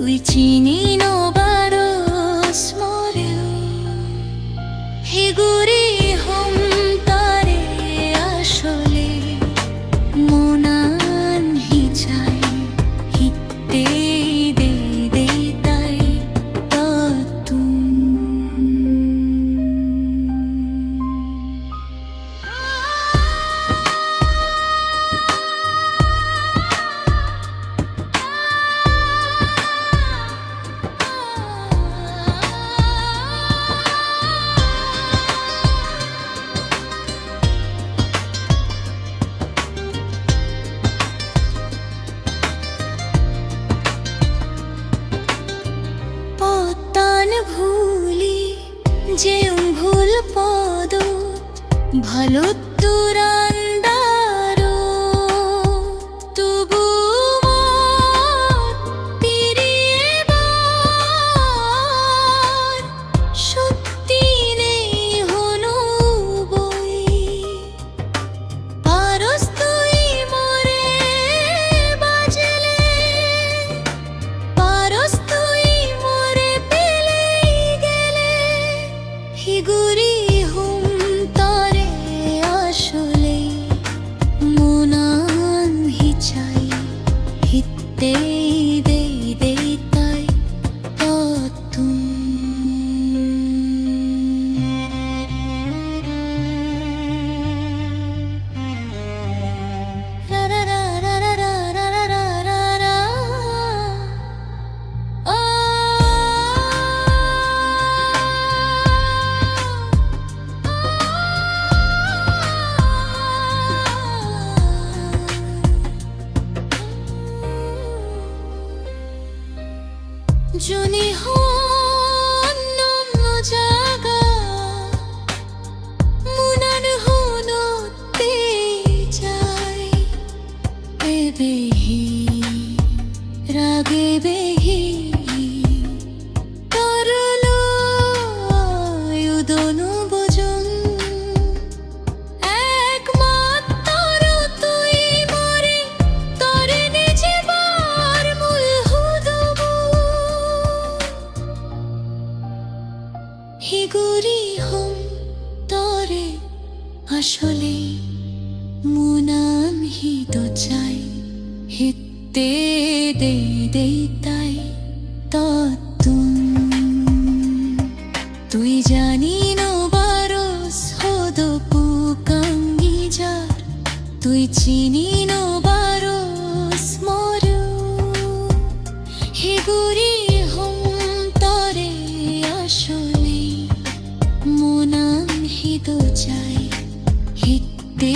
তুই চিনি নবারস মরেও হিগুরি হম তারে আসলে মনান হিচাই হিতে দে দে তাই তুম পতান ভুলি যেউ ভুল পদ ভালো তুরান্দারো তবু পিরিয়ে বার সত্যি নেই হনো বই পারস তুই মরে বাজলে পারস তুই মরে পেলে গেলে হিগুরি হুম তারে আসলে মনান হিচাই হিতে দে দে তাই তুম রা রা রা রা রা রা রা রা রা রা জনি হন জাগা মুনার হনতে যাই বেহি রাগে বেহি তরলো উদনু বজন একমাত্র তুই মরে তরে নিজে বার মূল হুদবু হিগুরি হম তরে আসলে মুনাম হিত চাই হিতে দে দে তাই তুম তুই জানি নবারস হদ পুকাঙ্গি যার তুই চিনি নবারস মরু হিগুরি হম তরে আসলে মনাম হিত চাই হিতে